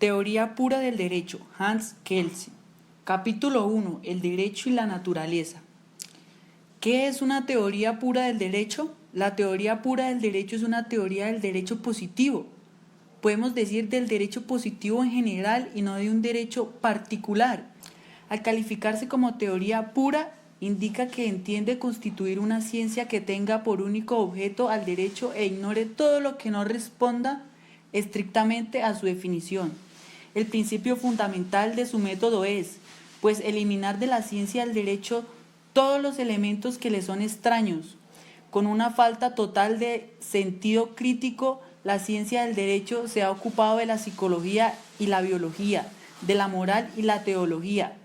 Teoría pura del derecho, Hans Kelsen. Capítulo 1. El derecho y la naturaleza. ¿Qué es una teoría pura del derecho? La teoría pura del derecho es una teoría del derecho positivo. Podemos decir del derecho positivo en general y no de un derecho particular. Al calificarse como teoría pura, indica que entiende constituir una ciencia que tenga por único objeto al derecho e ignore todo lo que no responda estrictamente a su definición. El principio fundamental de su método es, pues, eliminar de la ciencia del derecho todos los elementos que le son extraños. Con una falta total de sentido crítico, la ciencia del derecho se ha ocupado de la psicología y la biología, de la moral y la teología.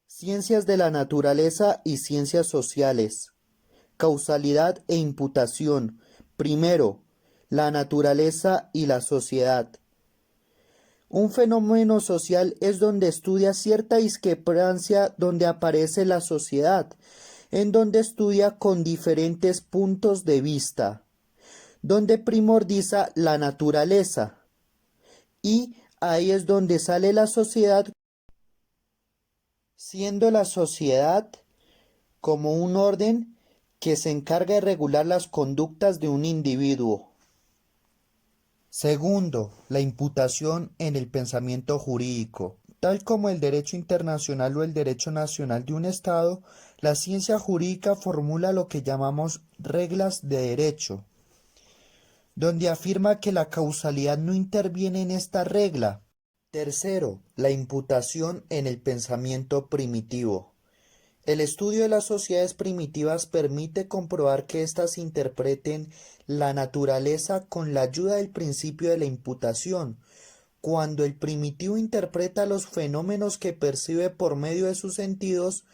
Ciencias de la naturaleza y ciencias sociales. Causalidad e imputación. Primero, la naturaleza y la sociedad. Un fenómeno social es donde estudia cierta discrepancia donde aparece la sociedad, en donde estudia con diferentes puntos de vista, donde primordiza la naturaleza, y ahí es donde sale la sociedad, siendo la sociedad como un orden que se encarga de regular las conductas de un individuo. Segundo, la imputación en el pensamiento jurídico. Tal como el derecho internacional o el derecho nacional de un Estado, la ciencia jurídica formula lo que llamamos reglas de derecho, donde afirma que la causalidad no interviene en esta regla. Tercero, la imputación en el pensamiento primitivo. El estudio de las sociedades primitivas permite comprobar que éstas interpreten la naturaleza con la ayuda del principio de la imputación. Cuando el primitivo interpreta los fenómenos que percibe por medio de sus sentidos,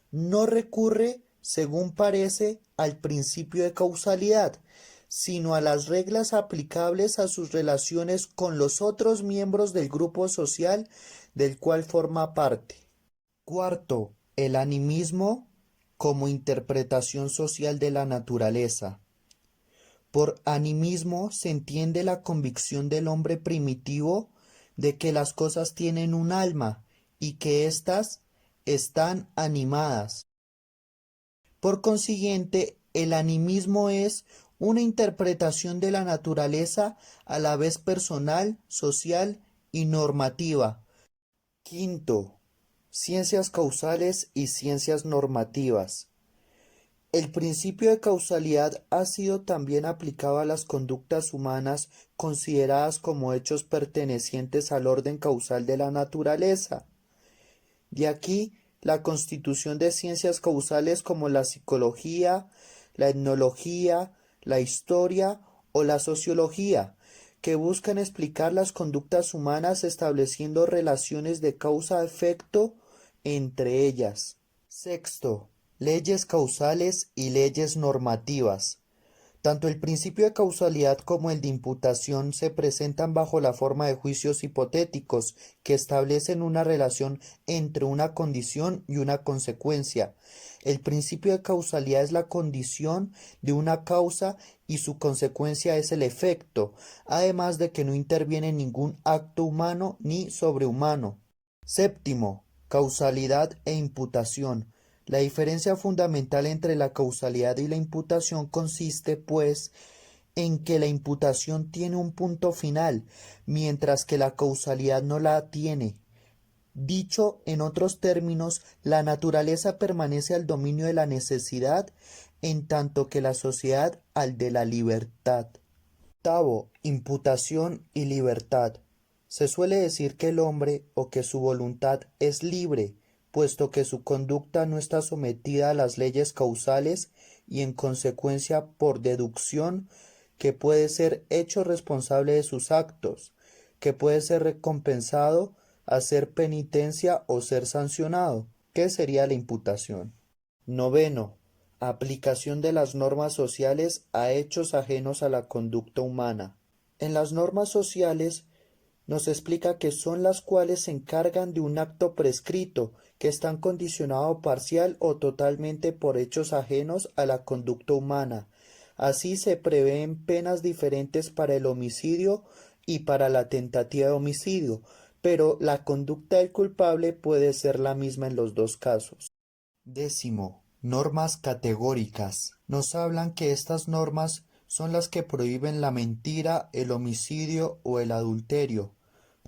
no recurre, según parece, al principio de causalidad, sino a las reglas aplicables a sus relaciones con los otros miembros del grupo social del cual forma parte. Cuarto, el animismo como interpretación social de la naturaleza. Por animismo se entiende la convicción del hombre primitivo de que las cosas tienen un alma y que éstas están animadas. Por consiguiente, el animismo es una interpretación de la naturaleza a la vez personal, social y normativa. Quinto, ciencias causales y ciencias normativas. El principio de causalidad ha sido también aplicado a las conductas humanas consideradas como hechos pertenecientes al orden causal de la naturaleza. De aquí la constitución de ciencias causales como la psicología, la etnología, la historia o la sociología, que buscan explicar las conductas humanas estableciendo relaciones de causa-efecto entre ellas. Sexto, leyes causales y leyes normativas. Tanto el principio de causalidad como el de imputación se presentan bajo la forma de juicios hipotéticos que establecen una relación entre una condición y una consecuencia. El principio de causalidad es la condición de una causa y su consecuencia es el efecto, además de que no interviene ningún acto humano ni sobrehumano. Séptimo, causalidad e imputación. La diferencia fundamental entre la causalidad y la imputación consiste, pues, en que la imputación tiene un punto final, mientras que la causalidad no la tiene. Dicho en otros términos, la naturaleza permanece al dominio de la necesidad, en tanto que la sociedad al de la libertad. Octavo, imputación y libertad. Se suele decir que el hombre o que su voluntad es libre, puesto que su conducta no está sometida a las leyes causales y en consecuencia por deducción que puede ser hecho responsable de sus actos, que puede ser recompensado, hacer penitencia o ser sancionado. ¿Qué sería la imputación? Noveno, aplicación de las normas sociales a hechos ajenos a la conducta humana. En las normas sociales nos explica que son las cuales se encargan de un acto prescrito, que están condicionados parcial o totalmente por hechos ajenos a la conducta humana. Así se prevén penas diferentes para el homicidio y para la tentativa de homicidio, pero la conducta del culpable puede ser la misma en los dos casos. 10. Normas categóricas. Nos hablan que estas normas son las que prohíben la mentira, el homicidio o el adulterio,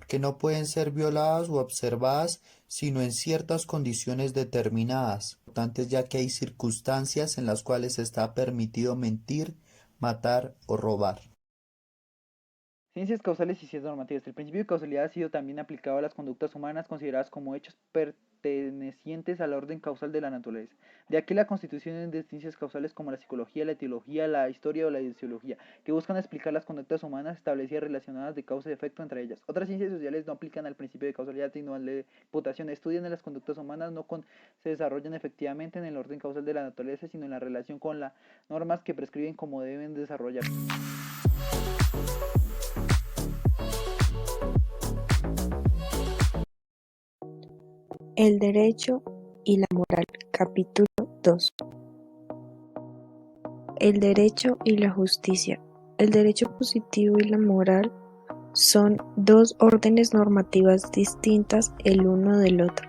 que no pueden ser violadas o observadas sino en ciertas condiciones determinadas, importantes ya que hay circunstancias en las cuales está permitido mentir, matar o robar. Ciencias causales y ciencias normativas. El principio de causalidad ha sido también aplicado a las conductas humanas consideradas como hechos pertenecientes al orden causal de la naturaleza. De aquí la constitución de ciencias causales como la psicología, la etiología, la historia o la sociología, que buscan explicar las conductas humanas establecidas relacionadas de causa y efecto entre ellas. Otras ciencias sociales no aplican al principio de causalidad, sino a la imputación. Estudian las conductas humanas se desarrollan efectivamente en el orden causal de la naturaleza, sino en la relación con las normas que prescriben cómo deben desarrollarse. El derecho y la moral, capítulo 2. El derecho y la justicia. El derecho positivo y la moral son dos órdenes normativas distintas el uno del otro.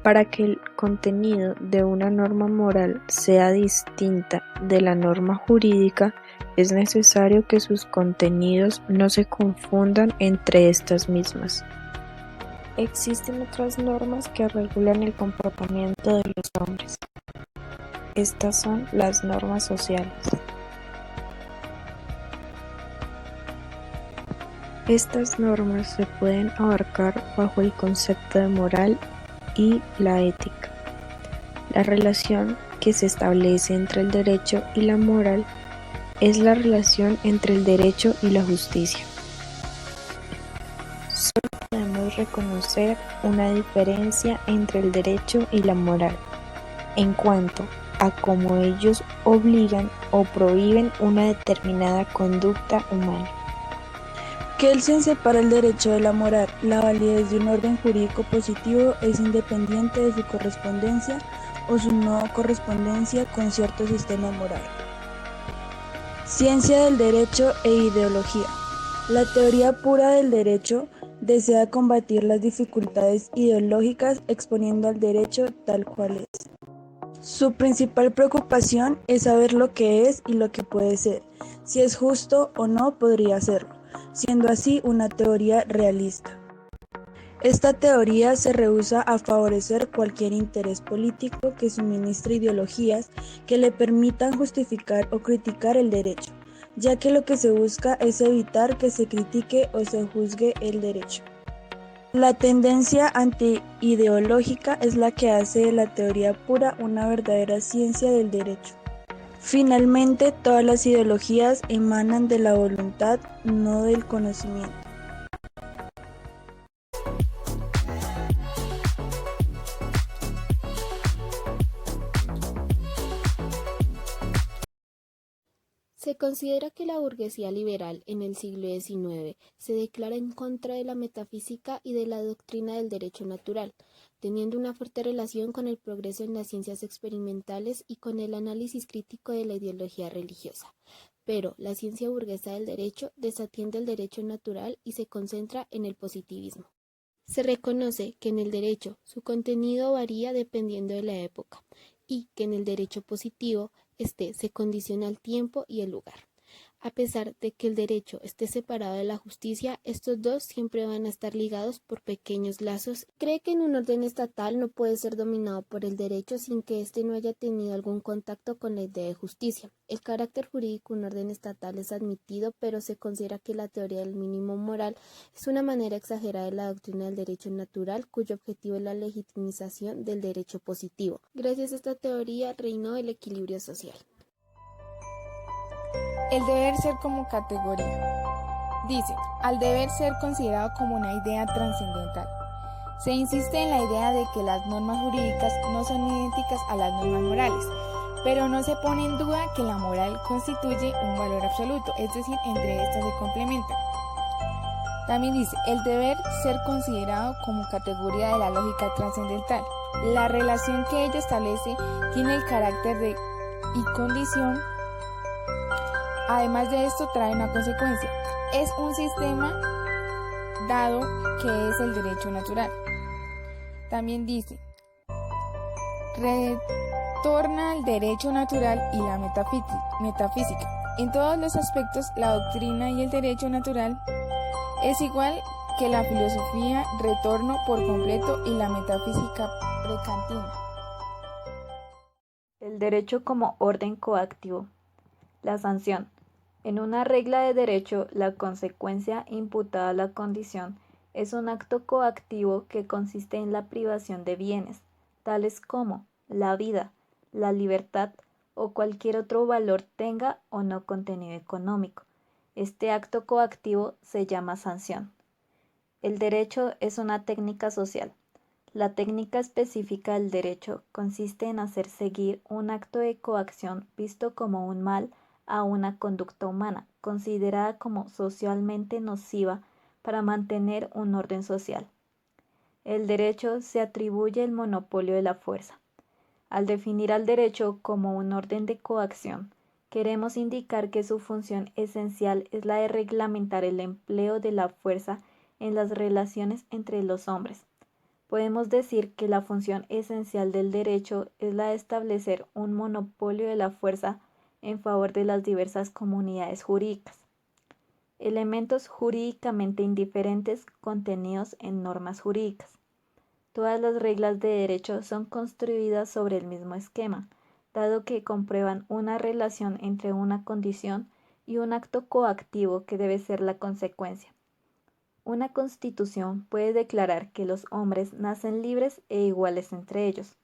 Para que el contenido de una norma moral sea distinta de la norma jurídica, es necesario que sus contenidos no se confundan entre estas mismas. Existen otras normas que regulan el comportamiento de los hombres. Estas son las normas sociales. Estas normas se pueden abarcar bajo el concepto de moral y la ética. La relación que se establece entre el derecho y la moral es la relación entre el derecho y la justicia. Solo podemos reconocer una diferencia entre el derecho y la moral en cuanto a cómo ellos obligan o prohíben una determinada conducta humana. Kelsen separa el derecho de la moral. La validez de un orden jurídico positivo es independiente de su correspondencia o su no correspondencia con cierto sistema moral. Ciencia del derecho e ideología. La teoría pura del derecho desea combatir las dificultades ideológicas exponiendo al derecho tal cual es. Su principal preocupación es saber lo que es y lo que puede ser, si es justo o no podría serlo, siendo así una teoría realista. Esta teoría se rehúsa a favorecer cualquier interés político que suministre ideologías que le permitan justificar o criticar el derecho, ya que lo que se busca es evitar que se critique o se juzgue el derecho. La tendencia anti-ideológica es la que hace de la teoría pura una verdadera ciencia del derecho. Finalmente, todas las ideologías emanan de la voluntad, no del conocimiento. Se considera que la burguesía liberal en el siglo XIX se declara en contra de la metafísica y de la doctrina del derecho natural, teniendo una fuerte relación con el progreso en las ciencias experimentales y con el análisis crítico de la ideología religiosa. Pero la ciencia burguesa del derecho desatiende el derecho natural y se concentra en el positivismo. Se reconoce que en el derecho su contenido varía dependiendo de la época y que en el derecho positivo se condiciona al tiempo y el lugar. A pesar de que el derecho esté separado de la justicia, estos dos siempre van a estar ligados por pequeños lazos. Cree que en un orden estatal no puede ser dominado por el derecho sin que éste no haya tenido algún contacto con la idea de justicia. El carácter jurídico de un orden estatal es admitido, pero se considera que la teoría del mínimo moral es una manera exagerada de la doctrina del derecho natural, cuyo objetivo es la legitimización del derecho positivo. Gracias a esta teoría reinó el equilibrio social. El deber ser como categoría. Dice, al deber ser considerado como una idea trascendental. Se insiste en la idea de que las normas jurídicas no son idénticas a las normas morales, pero no se pone en duda que la moral constituye un valor absoluto, es decir, entre estas se complementan. También dice, el deber ser considerado como categoría de la lógica trascendental. La relación que ella establece tiene el carácter de y condición Además de esto trae una consecuencia. Es un sistema dado que es el derecho natural. También dice, retorna al derecho natural y la metafísica. En todos los aspectos, la doctrina y el derecho natural es igual que la filosofía, retorno por completo y la metafísica precantina. El derecho como orden coactivo. La sanción. En una regla de derecho, la consecuencia imputada a la condición es un acto coactivo que consiste en la privación de bienes, tales como la vida, la libertad o cualquier otro valor tenga o no contenido económico. Este acto coactivo se llama sanción. El derecho es una técnica social. La técnica específica del derecho consiste en hacer seguir un acto de coacción visto como un mal a una conducta humana, considerada como socialmente nociva para mantener un orden social. El derecho se atribuye el monopolio de la fuerza. Al definir al derecho como un orden de coacción, queremos indicar que su función esencial es la de reglamentar el empleo de la fuerza en las relaciones entre los hombres. Podemos decir que la función esencial del derecho es la de establecer un monopolio de la fuerza en favor de las diversas comunidades jurídicas. Elementos jurídicamente indiferentes contenidos en normas jurídicas. Todas las reglas de derecho son construidas sobre el mismo esquema, dado que comprueban una relación entre una condición y un acto coactivo que debe ser la consecuencia. Una constitución puede declarar que los hombres nacen libres e iguales entre ellos.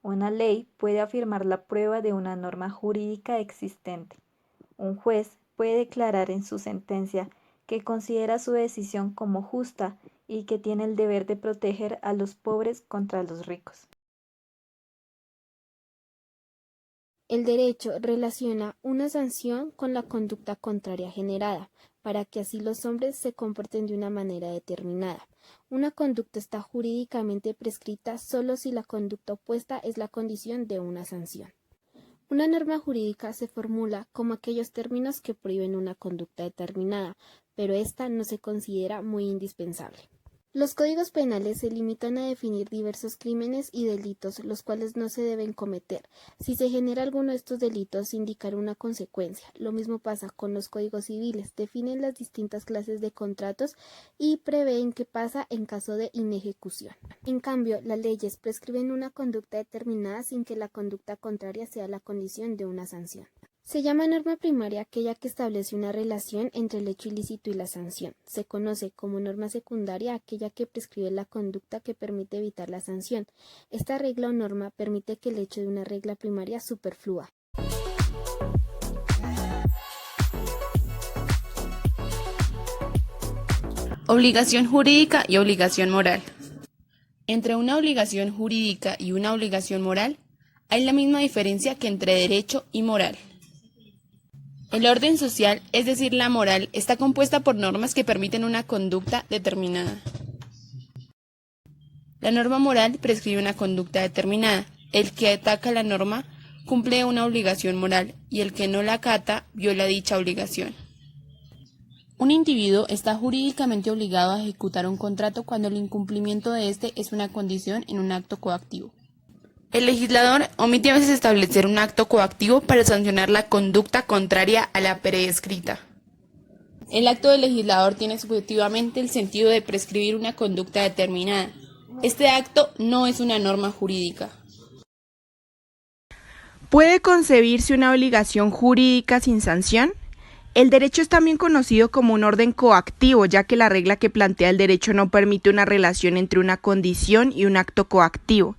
Una ley puede afirmar la prueba de una norma jurídica existente. Un juez puede declarar en su sentencia que considera su decisión como justa y que tiene el deber de proteger a los pobres contra los ricos. El derecho relaciona una sanción con la conducta contraria generada, para que así los hombres se comporten de una manera determinada. Una conducta está jurídicamente prescrita solo si la conducta opuesta es la condición de una sanción. Una norma jurídica se formula como aquellos términos que prohíben una conducta determinada, pero esta no se considera muy indispensable. Los códigos penales se limitan a definir diversos crímenes y delitos, los cuales no se deben cometer. Si se genera alguno de estos delitos, indicará una consecuencia. Lo mismo pasa con los códigos civiles, definen las distintas clases de contratos y prevén qué pasa en caso de inejecución. En cambio, las leyes prescriben una conducta determinada sin que la conducta contraria sea la condición de una sanción. Se llama norma primaria aquella que establece una relación entre el hecho ilícito y la sanción. Se conoce como norma secundaria aquella que prescribe la conducta que permite evitar la sanción. Esta regla o norma permite que el hecho de una regla primaria superflua. Obligación jurídica y obligación moral. Entre una obligación jurídica y una obligación moral hay la misma diferencia que entre derecho y moral. El orden social, es decir, la moral, está compuesta por normas que permiten una conducta determinada. La norma moral prescribe una conducta determinada. El que ataca la norma cumple una obligación moral y el que no la acata viola dicha obligación. Un individuo está jurídicamente obligado a ejecutar un contrato cuando el incumplimiento de este es una condición en un acto coactivo. El legislador omite a veces establecer un acto coactivo para sancionar la conducta contraria a la prescrita. El acto del legislador tiene subjetivamente el sentido de prescribir una conducta determinada. Este acto no es una norma jurídica. ¿Puede concebirse una obligación jurídica sin sanción? El derecho es también conocido como un orden coactivo, ya que la regla que plantea el derecho no permite una relación entre una condición y un acto coactivo.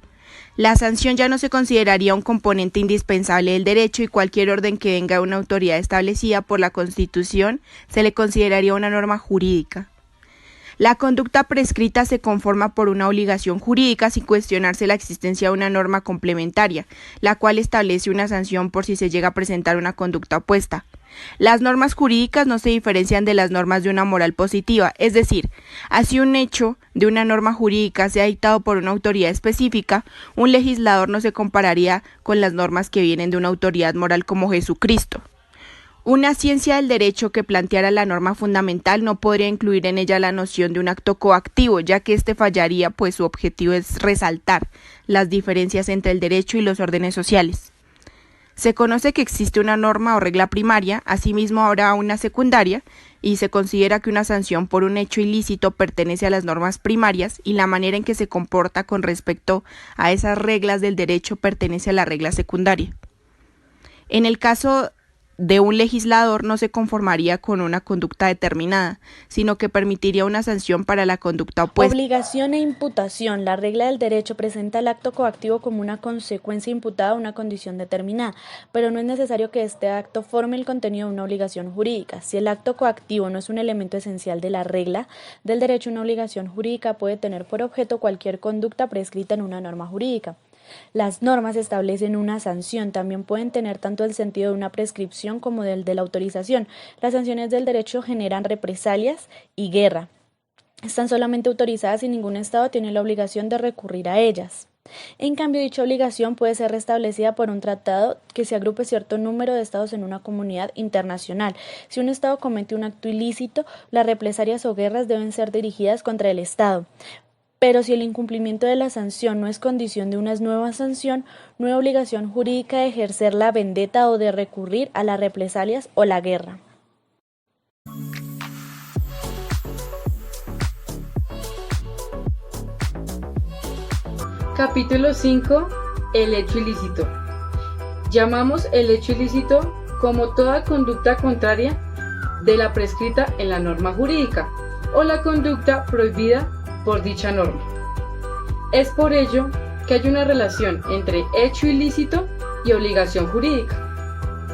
La sanción ya no se consideraría un componente indispensable del derecho y cualquier orden que venga de una autoridad establecida por la Constitución se le consideraría una norma jurídica. La conducta prescrita se conforma por una obligación jurídica sin cuestionarse la existencia de una norma complementaria, la cual establece una sanción por si se llega a presentar una conducta opuesta. Las normas jurídicas no se diferencian de las normas de una moral positiva, es decir, así un hecho de una norma jurídica sea dictado por una autoridad específica, un legislador no se compararía con las normas que vienen de una autoridad moral como Jesucristo. Una ciencia del derecho que planteara la norma fundamental no podría incluir en ella la noción de un acto coactivo, ya que éste fallaría, pues su objetivo es resaltar las diferencias entre el derecho y los órdenes sociales. Se conoce que existe una norma o regla primaria, asimismo habrá una secundaria, y se considera que una sanción por un hecho ilícito pertenece a las normas primarias y la manera en que se comporta con respecto a esas reglas del derecho pertenece a la regla secundaria. En el caso de un legislador no se conformaría con una conducta determinada, sino que permitiría una sanción para la conducta opuesta. Obligación e imputación. La regla del derecho presenta el acto coactivo como una consecuencia imputada a una condición determinada, pero no es necesario que este acto forme el contenido de una obligación jurídica. Si el acto coactivo no es un elemento esencial de la regla del derecho, una obligación jurídica puede tener por objeto cualquier conducta prescrita en una norma jurídica. Las normas establecen una sanción, también pueden tener tanto el sentido de una prescripción como del de la autorización. Las sanciones del derecho generan represalias y guerra. Están solamente autorizadas si ningún Estado tiene la obligación de recurrir a ellas. En cambio, dicha obligación puede ser restablecida por un tratado que se agrupe cierto número de estados en una comunidad internacional. Si un Estado comete un acto ilícito, las represalias o guerras deben ser dirigidas contra el Estado. Pero si el incumplimiento de la sanción no es condición de una nueva sanción, no hay obligación jurídica de ejercer la vendetta o de recurrir a las represalias o la guerra. Capítulo 5. El hecho ilícito. Llamamos el hecho ilícito como toda conducta contraria de la prescrita en la norma jurídica o la conducta prohibida por dicha norma. Es por ello que hay una relación entre hecho ilícito y obligación jurídica.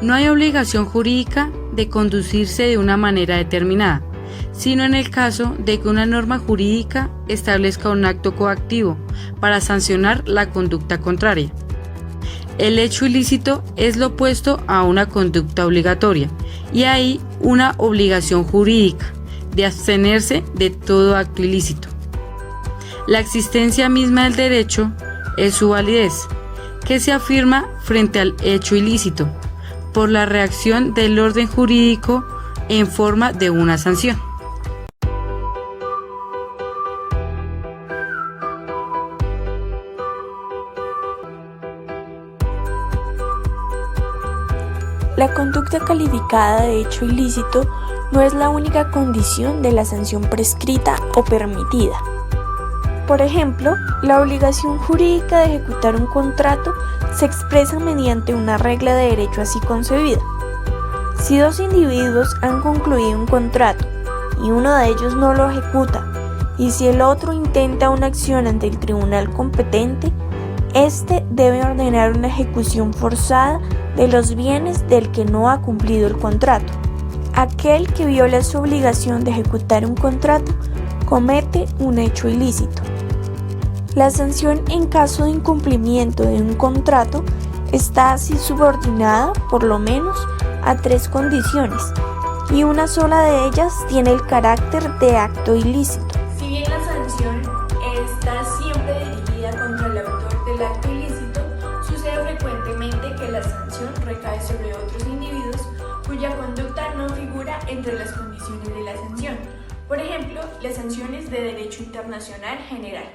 No hay obligación jurídica de conducirse de una manera determinada, sino en el caso de que una norma jurídica establezca un acto coactivo para sancionar la conducta contraria. El hecho ilícito es lo opuesto a una conducta obligatoria y hay una obligación jurídica de abstenerse de todo acto ilícito. La existencia misma del derecho es su validez, que se afirma frente al hecho ilícito por la reacción del orden jurídico en forma de una sanción. La conducta calificada de hecho ilícito no es la única condición de la sanción prescrita o permitida. Por ejemplo, la obligación jurídica de ejecutar un contrato se expresa mediante una regla de derecho así concebida. Si dos individuos han concluido un contrato y uno de ellos no lo ejecuta, y si el otro intenta una acción ante el tribunal competente, éste debe ordenar una ejecución forzada de los bienes del que no ha cumplido el contrato. Aquel que viola su obligación de ejecutar un contrato comete un hecho ilícito. La sanción en caso de incumplimiento de un contrato está así subordinada, por lo menos, a 3 condiciones, y una sola de ellas tiene el carácter de acto ilícito. Si bien la sanción está siempre dirigida contra el autor del acto ilícito, sucede frecuentemente que la sanción recae sobre otros individuos cuya conducta no figura entre las condiciones de la sanción. Por ejemplo, las sanciones de derecho internacional general.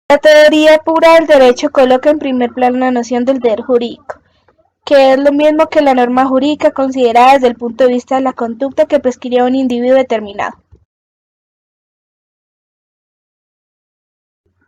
La teoría pura del derecho coloca en primer plano la noción del deber jurídico, que es lo mismo que la norma jurídica considerada desde el punto de vista de la conducta que prescribe a un individuo determinado.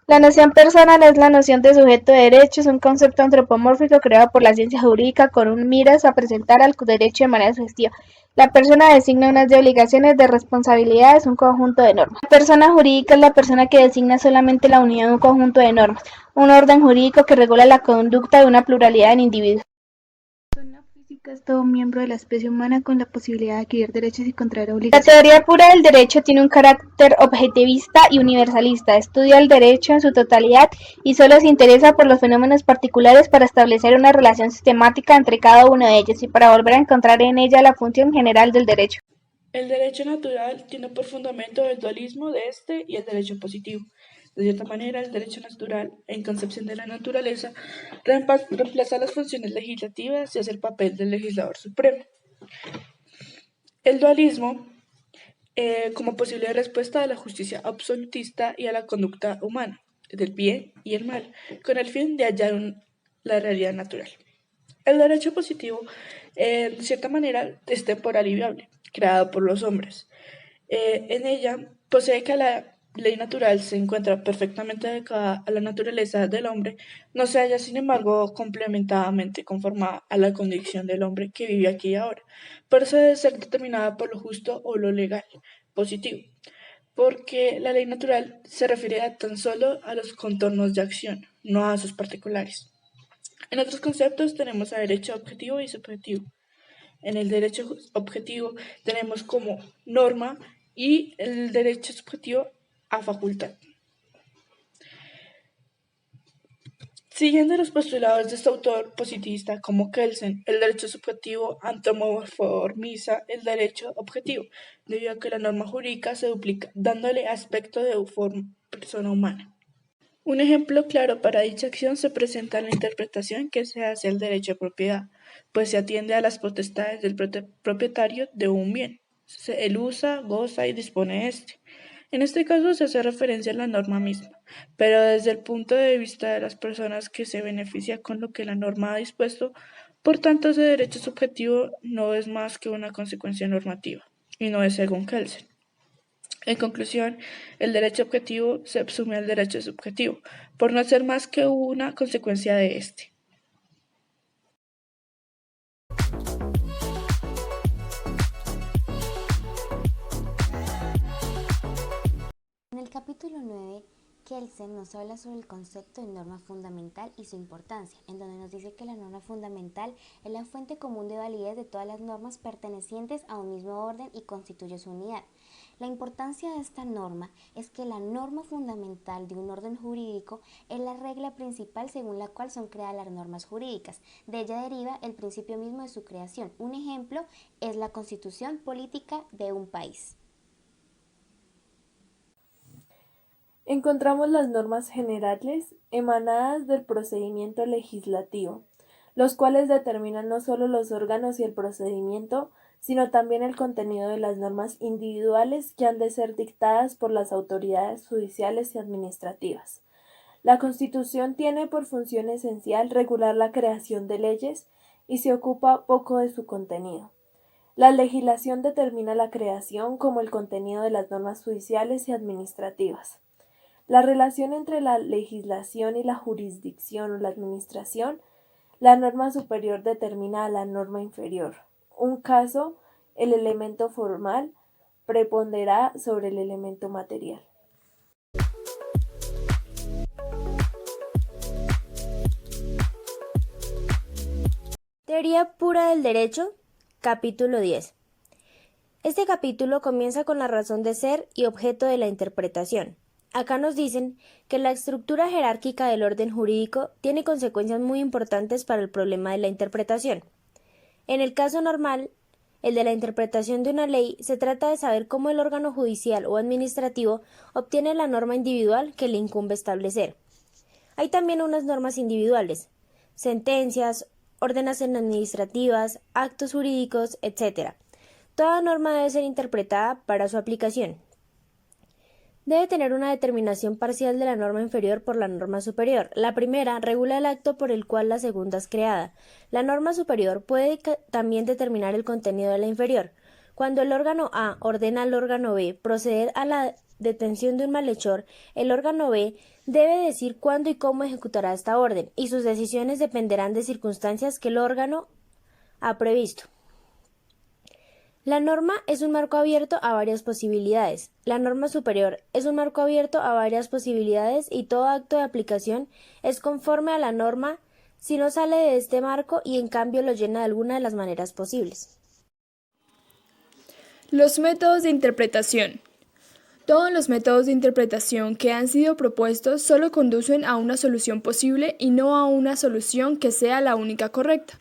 La noción personal es la noción de sujeto de derecho, es un concepto antropomórfico creado por la ciencia jurídica con miras a presentar al derecho de manera sugestiva. La persona designa unas de obligaciones, de responsabilidades, un conjunto de normas. La persona jurídica es la persona que designa solamente la unidad de un conjunto de normas, un orden jurídico que regula la conducta de una pluralidad de individuos. La persona física es todo miembro de la especie humana con la posibilidad de adquirir derechos y contraer obligaciones. La teoría pura del derecho tiene un carácter objetivista y universalista. Estudia el derecho en su totalidad y solo se interesa por los fenómenos particulares para establecer una relación sistemática entre cada uno de ellos y para volver a encontrar en ella la función general del derecho. El derecho natural tiene por fundamento el dualismo de este y el derecho positivo. De cierta manera, el derecho natural, en concepción de la naturaleza, reemplaza las funciones legislativas y hace el papel del legislador supremo. El dualismo, como posible respuesta a la justicia absolutista y a la conducta humana, del bien y el mal, con el fin de hallar la realidad natural. El derecho positivo, de cierta manera, es temporal y viable, creado por los hombres. En ella posee que la ley natural se encuentra perfectamente adecuada a la naturaleza del hombre, no se halla, sin embargo, complementadamente conformada a la condición del hombre que vive aquí y ahora, pero eso debe ser determinada por lo justo o lo legal, positivo, porque la ley natural se refiere tan solo a los contornos de acción, no a sus particulares. En otros conceptos tenemos a derecho objetivo y subjetivo. En el derecho objetivo tenemos como norma y el derecho subjetivo a facultad. Siguiendo los postulados de este autor positivista como Kelsen, el derecho subjetivo antropomorfiza el derecho objetivo, debido a que la norma jurídica se duplica, dándole aspecto de persona humana. Un ejemplo claro para dicha acción se presenta en la interpretación que se hace al derecho de propiedad, pues se atiende a las potestades del propietario de un bien. Él usa, goza y dispone de este. En este caso se hace referencia a la norma misma, pero desde el punto de vista de las personas que se benefician con lo que la norma ha dispuesto, por tanto ese derecho subjetivo no es más que una consecuencia normativa, y no es según Kelsen. En conclusión, el derecho objetivo se subsume al derecho subjetivo, por no ser más que una consecuencia de este. En el capítulo 9, Kelsen nos habla sobre el concepto de norma fundamental y su importancia, en donde nos dice que la norma fundamental es la fuente común de validez de todas las normas pertenecientes a un mismo orden y constituye su unidad. La importancia de esta norma es que la norma fundamental de un orden jurídico es la regla principal según la cual son creadas las normas jurídicas. De ella deriva el principio mismo de su creación. Un ejemplo es la constitución política de un país. Encontramos las normas generales emanadas del procedimiento legislativo, los cuales determinan no solo los órganos y el procedimiento, sino también el contenido de las normas individuales que han de ser dictadas por las autoridades judiciales y administrativas. La Constitución tiene por función esencial regular la creación de leyes y se ocupa poco de su contenido. La legislación determina la creación como el contenido de las normas judiciales y administrativas. La relación entre la legislación y la jurisdicción o la administración, la norma superior determina a la norma inferior. Un caso, el elemento formal prepondera sobre el elemento material. Teoría pura del derecho, capítulo 10. Este capítulo comienza con la razón de ser y objeto de la interpretación. Acá nos dicen que la estructura jerárquica del orden jurídico tiene consecuencias muy importantes para el problema de la interpretación. En el caso normal, el de la interpretación de una ley, se trata de saber cómo el órgano judicial o administrativo obtiene la norma individual que le incumbe establecer. Hay también unas normas individuales, sentencias, órdenes administrativas, actos jurídicos, etc. Toda norma debe ser interpretada para su aplicación. debe tener una determinación parcial de la norma inferior por la norma superior. La primera regula el acto por el cual la segunda es creada. La norma superior puede también determinar el contenido de la inferior. Cuando el órgano A ordena al órgano B proceder a la detención de un malhechor, el órgano B debe decir cuándo y cómo ejecutará esta orden, y sus decisiones dependerán de circunstancias que el órgano ha previsto. La norma es un marco abierto a varias posibilidades. La norma superior es un marco abierto a varias posibilidades y todo acto de aplicación es conforme a la norma si no sale de este marco y en cambio lo llena de alguna de las maneras posibles. Los métodos de interpretación. Todos los métodos de interpretación que han sido propuestos solo conducen a una solución posible y no a una solución que sea la única correcta.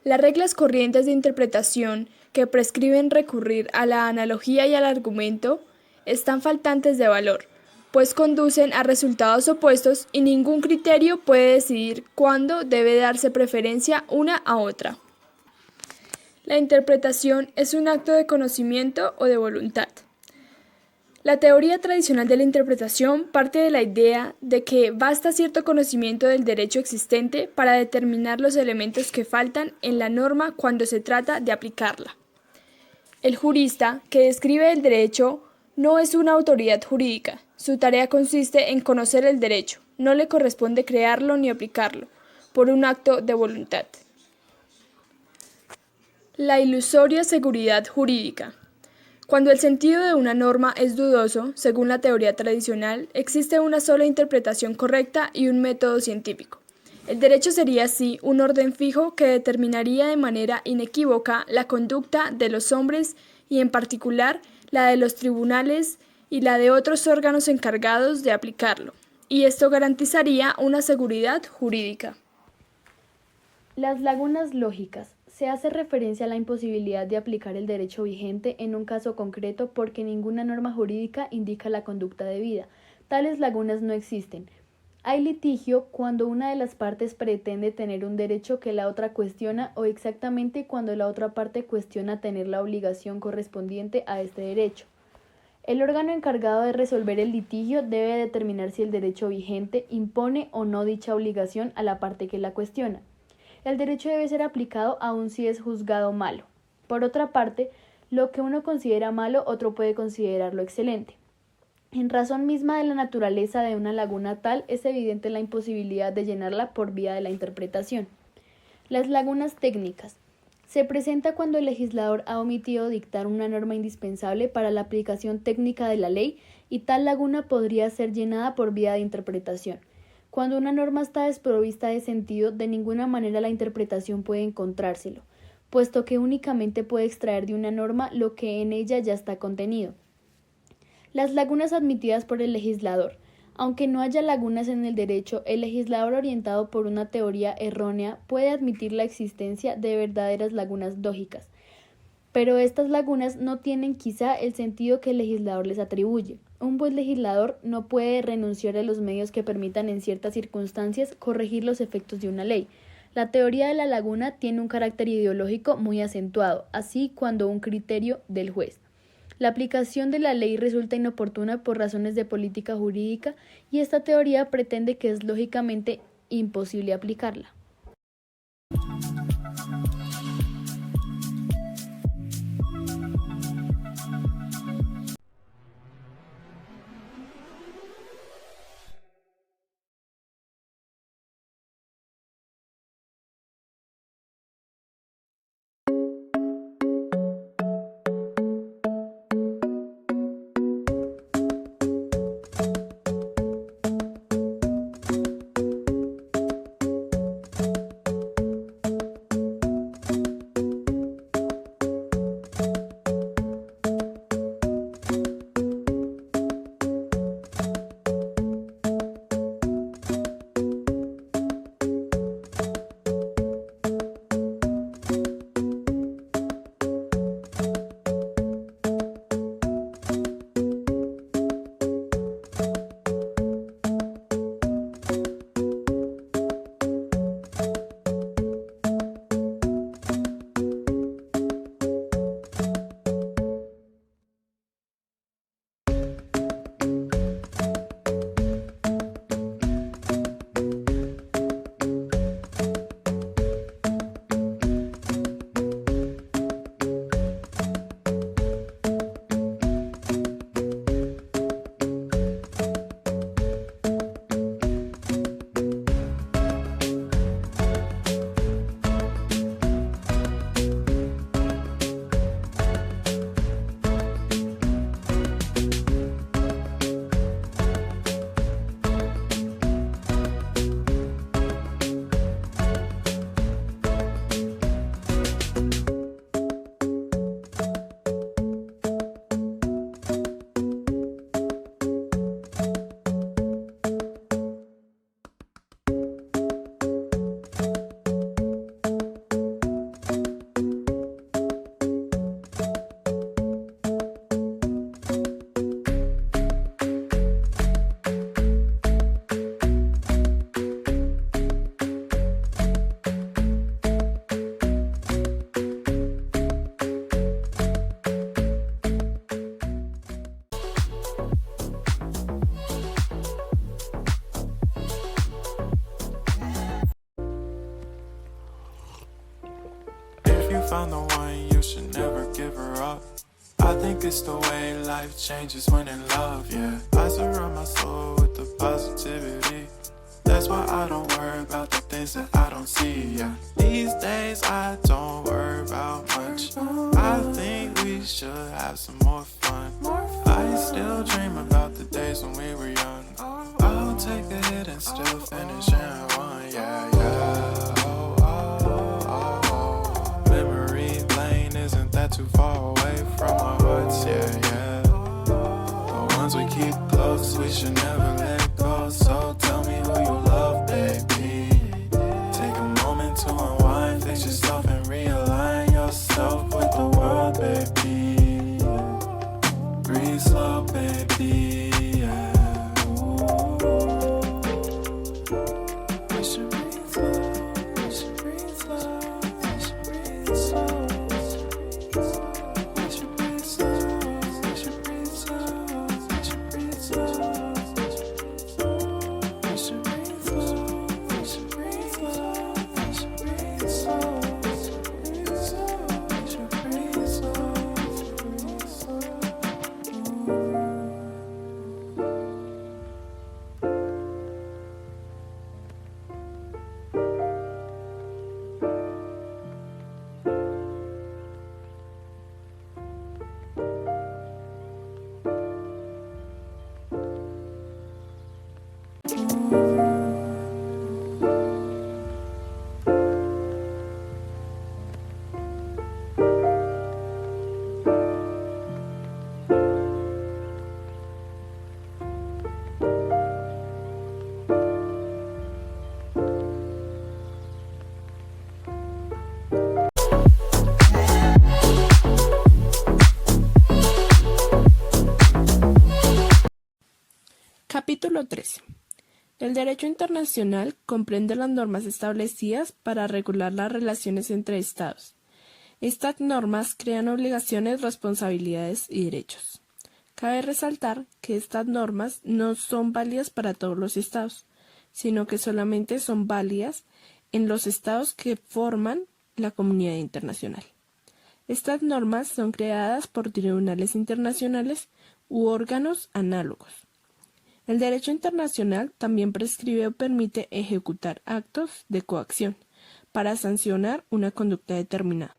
Las reglas corrientes de interpretación que prescriben recurrir a la analogía y al argumento están faltantes de valor, pues conducen a resultados opuestos y ningún criterio puede decidir cuándo debe darse preferencia una a otra. La interpretación es un acto de conocimiento o de voluntad. La teoría tradicional de la interpretación parte de la idea de que basta cierto conocimiento del derecho existente para determinar los elementos que faltan en la norma cuando se trata de aplicarla. El jurista que describe el derecho no es una autoridad jurídica. Su tarea consiste en conocer el derecho. No le corresponde crearlo ni aplicarlo, por un acto de voluntad. La ilusoria seguridad jurídica. Cuando el sentido de una norma es dudoso, según la teoría tradicional, existe una sola interpretación correcta y un método científico. El derecho sería así un orden fijo que determinaría de manera inequívoca la conducta de los hombres y en particular la de los tribunales y la de otros órganos encargados de aplicarlo, y esto garantizaría una seguridad jurídica. Las lagunas lógicas. Se hace referencia a la imposibilidad de aplicar el derecho vigente en un caso concreto porque ninguna norma jurídica indica la conducta debida. Tales lagunas no existen. Hay litigio cuando una de las partes pretende tener un derecho que la otra cuestiona o exactamente cuando la otra parte cuestiona tener la obligación correspondiente a este derecho. El órgano encargado de resolver el litigio debe determinar si el derecho vigente impone o no dicha obligación a la parte que la cuestiona. El derecho debe ser aplicado aun si es juzgado malo. Por otra parte, lo que uno considera malo, otro puede considerarlo excelente. En razón misma de la naturaleza de una laguna tal, es evidente la imposibilidad de llenarla por vía de la interpretación. Las lagunas técnicas. Se presenta cuando el legislador ha omitido dictar una norma indispensable para la aplicación técnica de la ley y tal laguna podría ser llenada por vía de interpretación. Cuando una norma está desprovista de sentido, de ninguna manera la interpretación puede encontrárselo, puesto que únicamente puede extraer de una norma lo que en ella ya está contenido. Las lagunas admitidas por el legislador. Aunque no haya lagunas en el derecho, el legislador orientado por una teoría errónea puede admitir la existencia de verdaderas lagunas lógicas, pero estas lagunas no tienen quizá el sentido que el legislador les atribuye. Un buen legislador no puede renunciar a los medios que permitan en ciertas circunstancias corregir los efectos de una ley. La teoría de la laguna tiene un carácter ideológico muy acentuado, así cuando un criterio del juez. La aplicación de la ley resulta inoportuna por razones de política jurídica y esta teoría pretende que es lógicamente imposible aplicarla. found the one, you should never give her up. I think it's the way life changes when in love, yeah. I surround my soul with the positivity. That's why I don't worry about the things that I don't see, yeah. These days I don't worry about much. I think we should have some more fun. I still dream about the days when we were young. I'll take a hit and still finish in one, yeah, yeah. Oh, oh, oh, oh. Memory lane, isn't that too far away from our hearts, yeah, yeah. The ones we keep close, we should never let go. So tell me who you love, baby. Take a moment to unwind, fix yourself and realign yourself with the world, baby. Breathe slow, baby, yeah. We should breathe slow, we should breathe slow, we should breathe slow. We should breathe slow, we should breathe slow, we should breathe slow. We should breathe slow, we should breathe slow, we should breathe slow, we should breathe slow, we should breathe slow, breathe slow. Capítulo 13. El derecho internacional comprende las normas establecidas para regular las relaciones entre Estados. Estas normas crean obligaciones, responsabilidades y derechos. Cabe resaltar que estas normas no son válidas para todos los Estados, sino que solamente son válidas en los Estados que forman la comunidad internacional. Estas normas son creadas por tribunales internacionales u órganos análogos. El derecho internacional también prescribe o permite ejecutar actos de coacción para sancionar una conducta determinada.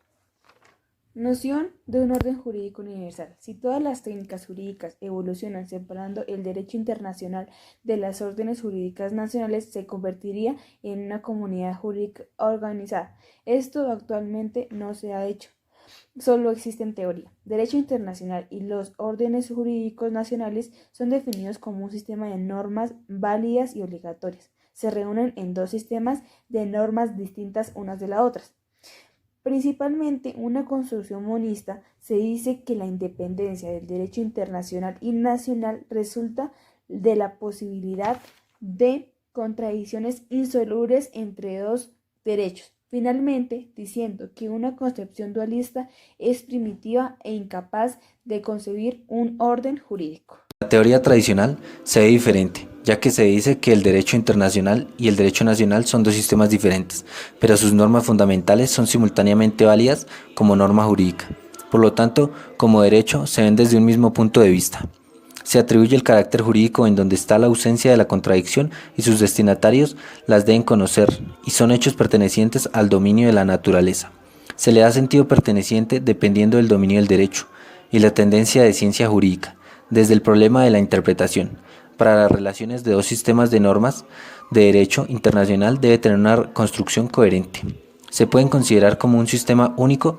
Noción de un orden jurídico universal. Si todas las técnicas jurídicas evolucionan separando el derecho internacional de las órdenes jurídicas nacionales, se convertiría en una comunidad jurídica organizada. Esto actualmente no se ha hecho. Solo existe en teoría. Derecho internacional y los órdenes jurídicos nacionales son definidos como un sistema de normas válidas y obligatorias. Se reúnen en dos sistemas de normas distintas unas de las otras. Principalmente una construcción monista, se dice que la independencia del derecho internacional y nacional resulta de la posibilidad de contradicciones insolubles entre dos derechos. Finalmente, diciendo que una concepción dualista es primitiva e incapaz de concebir un orden jurídico. La teoría tradicional se ve diferente, ya que se dice que el derecho internacional y el derecho nacional son dos sistemas diferentes, pero sus normas fundamentales son simultáneamente válidas como norma jurídica. Por lo tanto, como derecho se ven desde un mismo punto de vista. Se atribuye el carácter jurídico en donde está la ausencia de la contradicción y sus destinatarios las deben conocer y son hechos pertenecientes al dominio de la naturaleza. Se le da sentido perteneciente dependiendo del dominio del derecho y la tendencia de ciencia jurídica, desde el problema de la interpretación. Para las relaciones de dos sistemas de normas de derecho internacional debe tener una construcción coherente. Se pueden considerar como un sistema único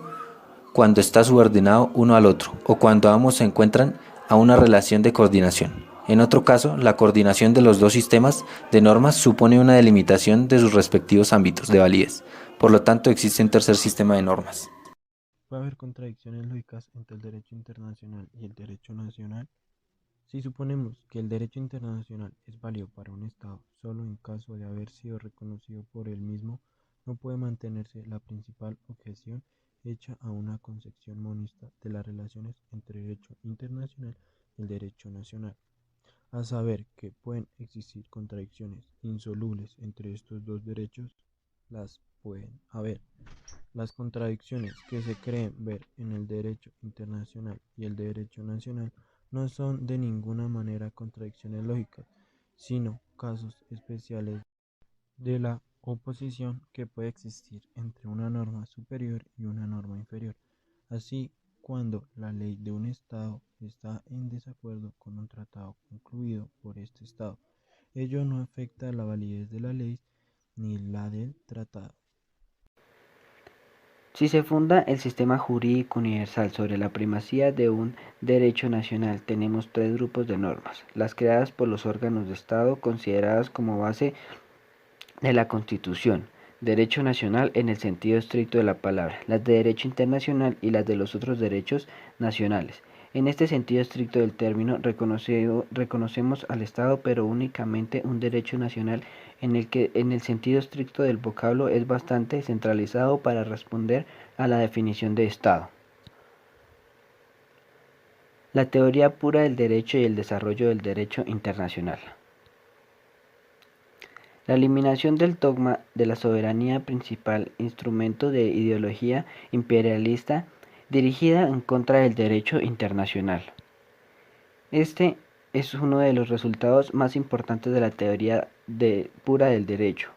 cuando está subordinado uno al otro o cuando ambos se encuentran a una relación de coordinación. En otro caso, la coordinación de los dos sistemas de normas supone una delimitación de sus respectivos ámbitos de validez. Por lo tanto, existe un tercer sistema de normas. ¿Puede haber contradicciones lógicas entre el derecho internacional y el derecho nacional? Si suponemos que el derecho internacional es válido para un Estado solo en caso de haber sido reconocido por él mismo, no puede mantenerse la principal objeción hecha a una concepción monista de las relaciones entre el derecho internacional y el derecho nacional, a saber que pueden existir contradicciones insolubles entre estos dos derechos, las pueden haber. Las contradicciones que se creen ver en el derecho internacional y el derecho nacional no son de ninguna manera contradicciones lógicas, sino casos especiales de la oposición que puede existir entre una norma superior y una norma inferior. Así, cuando la ley de un Estado está en desacuerdo con un tratado concluido por este Estado, ello no afecta la validez de la ley ni la del tratado. Si se funda el sistema jurídico universal sobre la primacía de un derecho nacional, tenemos tres grupos de normas: las creadas por los órganos de Estado, consideradas como base de la Constitución, derecho nacional en el sentido estricto de la palabra, las de derecho internacional y las de los otros derechos nacionales. En este sentido estricto del término, reconocemos al Estado, pero únicamente un derecho nacional en el que, en el sentido estricto del vocablo, es bastante centralizado para responder a la definición de Estado. La teoría pura del derecho y el desarrollo del derecho internacional. La eliminación del dogma de la soberanía principal, instrumento de ideología imperialista dirigida en contra del derecho internacional. Este es uno de los resultados más importantes de la teoría pura del derecho.